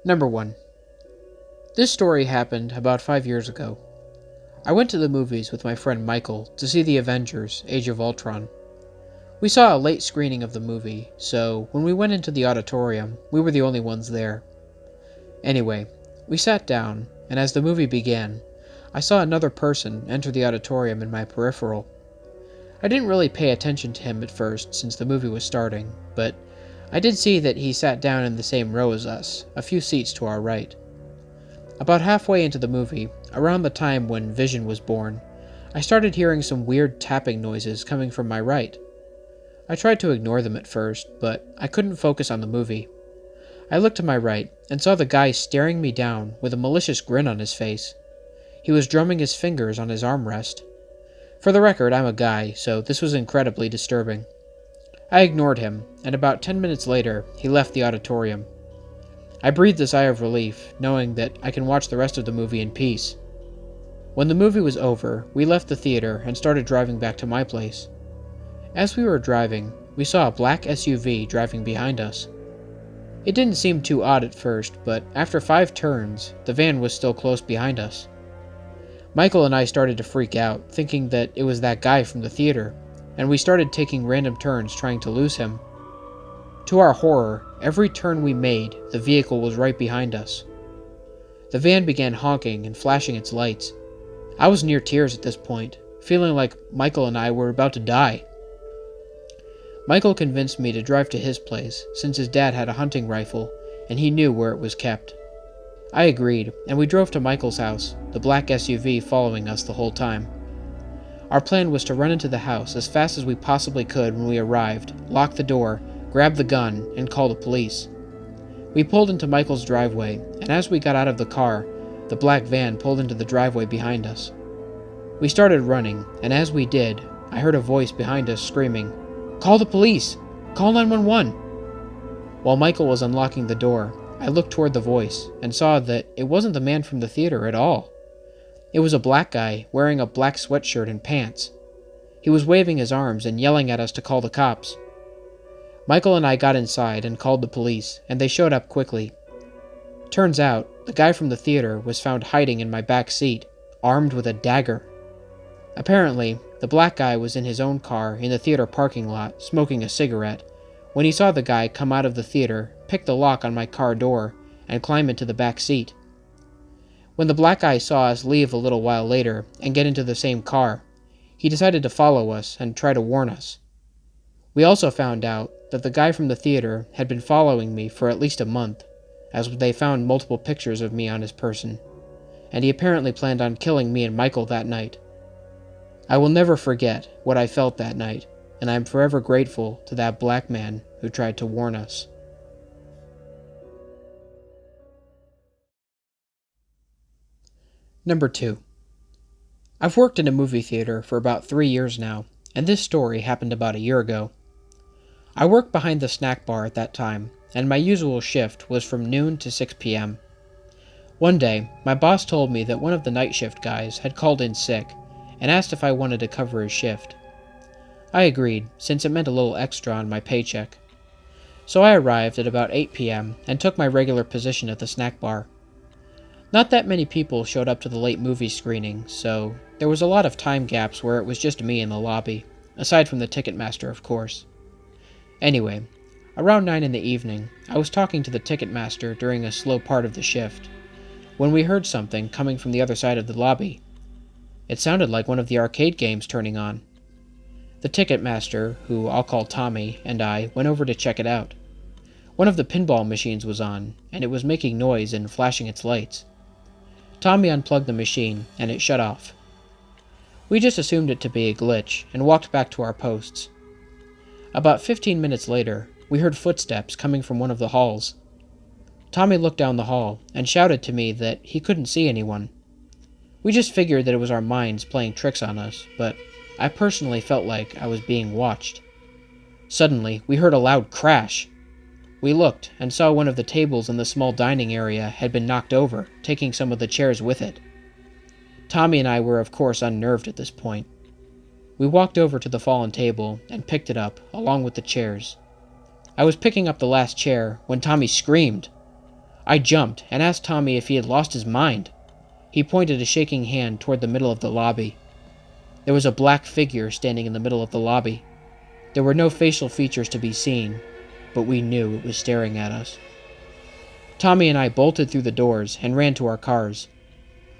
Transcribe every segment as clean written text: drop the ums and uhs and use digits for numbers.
Number 1. This story happened about 5 years ago. I went to the movies with my friend Michael to see The Avengers: Age of Ultron. We saw a late screening of the movie, so when we went into the auditorium, we were the only ones there. Anyway, we sat down, and as the movie began, I saw another person enter the auditorium in my peripheral. I didn't really pay attention to him at first since the movie was starting, but I did see that he sat down in the same row as us, a few seats to our right. About halfway into the movie, around the time when Vision was born, I started hearing some weird tapping noises coming from my right. I tried to ignore them at first, but I couldn't focus on the movie. I looked to my right and saw the guy staring me down with a malicious grin on his face. He was drumming his fingers on his armrest. For the record, I'm a guy, so this was incredibly disturbing. I ignored him, and about 10 minutes later, he left the auditorium. I breathed a sigh of relief, knowing that I can watch the rest of the movie in peace. When the movie was over, we left the theater and started driving back to my place. As we were driving, we saw a black SUV driving behind us. It didn't seem too odd at first, but after 5 turns, the van was still close behind us. Michael and I started to freak out, thinking that it was that guy from the theater, and we started taking random turns trying to lose him. To our horror, every turn we made, the vehicle was right behind us. The van began honking and flashing its lights. I was near tears at this point, feeling like Michael and I were about to die. Michael convinced me to drive to his place, since his dad had a hunting rifle, and he knew where it was kept. I agreed, and we drove to Michael's house, the black SUV following us the whole time. Our plan was to run into the house as fast as we possibly could when we arrived, lock the door, grab the gun, and call the police. We pulled into Michael's driveway, and as we got out of the car, the black van pulled into the driveway behind us. We started running, and as we did, I heard a voice behind us screaming, "Call the police! Call 911!" While Michael was unlocking the door, I looked toward the voice, and saw that it wasn't the man from the theater at all. It was a black guy wearing a black sweatshirt and pants. He was waving his arms and yelling at us to call the cops. Michael and I got inside and called the police, and they showed up quickly. Turns out, the guy from the theater was found hiding in my back seat, armed with a dagger. Apparently, the black guy was in his own car in the theater parking lot, smoking a cigarette, when he saw the guy come out of the theater, pick the lock on my car door, and climb into the back seat. When the black guy saw us leave a little while later and get into the same car, he decided to follow us and try to warn us. We also found out that the guy from the theater had been following me for at least a month, as they found multiple pictures of me on his person, and he apparently planned on killing me and Michael that night. I will never forget what I felt that night, and I am forever grateful to that black man who tried to warn us. Number 2. I've worked in a movie theater for about 3 years now, and this story happened about a year ago. I worked behind the snack bar at that time, and my usual shift was from noon to 6 p.m. One day, my boss told me that one of the night shift guys had called in sick, and asked if I wanted to cover his shift. I agreed, since it meant a little extra on my paycheck. So I arrived at about 8 p.m. and took my regular position at the snack bar. Not that many people showed up to the late movie screening, so there was a lot of time gaps where it was just me in the lobby, aside from the Ticketmaster, of course. Anyway, around 9 in the evening, I was talking to the Ticketmaster during a slow part of the shift, when we heard something coming from the other side of the lobby. It sounded like one of the arcade games turning on. The Ticketmaster, who I'll call Tommy, and I went over to check it out. One of the pinball machines was on, and it was making noise and flashing its lights. Tommy unplugged the machine, and it shut off. We just assumed it to be a glitch, and walked back to our posts. About 15 minutes later, we heard footsteps coming from one of the halls. Tommy looked down the hall, and shouted to me that he couldn't see anyone. We just figured that it was our minds playing tricks on us, but I personally felt like I was being watched. Suddenly, we heard a loud crash. We looked and saw one of the tables in the small dining area had been knocked over, taking some of the chairs with it. Tommy and I were of course unnerved at this point. We walked over to the fallen table and picked it up, along with the chairs. I was picking up the last chair when Tommy screamed. I jumped and asked Tommy if he had lost his mind. He pointed a shaking hand toward the middle of the lobby. There was a black figure standing in the middle of the lobby. There were no facial features to be seen, but we knew it was staring at us. Tommy and I bolted through the doors and ran to our cars.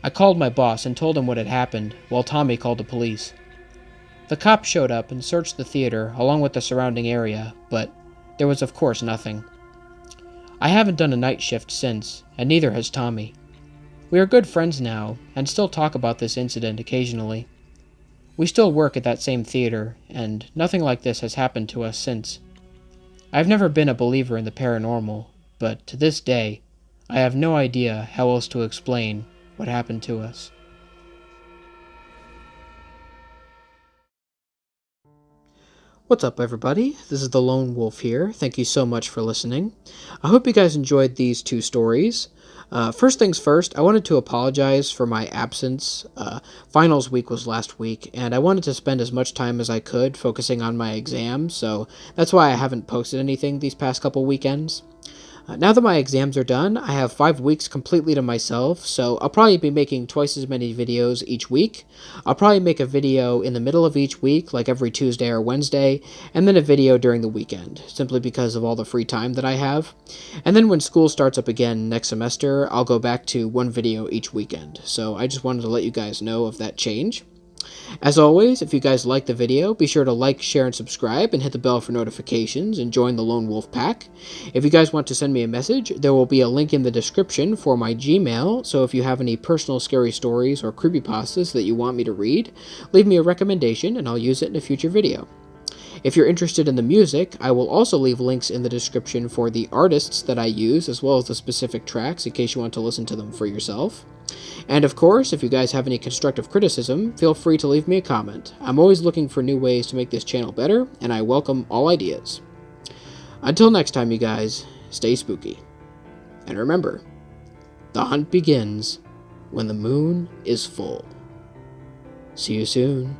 I called my boss and told him what had happened, while Tommy called the police. The cops showed up and searched the theater along with the surrounding area, but there was of course nothing. I haven't done a night shift since, and neither has Tommy. We are good friends now, and still talk about this incident occasionally. We still work at that same theater, and nothing like this has happened to us since. I've never been a believer in the paranormal, but to this day, I have no idea how else to explain what happened to us. What's up, everybody? This is the Lone Wolf here. Thank you so much for listening. I hope you guys enjoyed these two stories. First things first, I wanted to apologize for my absence. Finals week was last week, and I wanted to spend as much time as I could focusing on my exams, so that's why I haven't posted anything these past couple weekends. Now that my exams are done, I have 5 weeks completely to myself, so I'll probably be making twice as many videos each week. I'll probably make a video in the middle of each week, like every Tuesday or Wednesday, and then a video during the weekend, simply because of all the free time that I have. And then when school starts up again next semester, I'll go back to one video each weekend, so I just wanted to let you guys know of that change. As always, if you guys like the video, be sure to like, share, and subscribe, and hit the bell for notifications, and join the Lone Wolf Pack. If you guys want to send me a message, there will be a link in the description for my Gmail, so if you have any personal scary stories or creepypastas that you want me to read, leave me a recommendation, and I'll use it in a future video. If you're interested in the music, I will also leave links in the description for the artists that I use, as well as the specific tracks, in case you want to listen to them for yourself. And of course, if you guys have any constructive criticism, feel free to leave me a comment. I'm always looking for new ways to make this channel better, and I welcome all ideas. Until next time, you guys, stay spooky. And remember, the hunt begins when the moon is full. See you soon.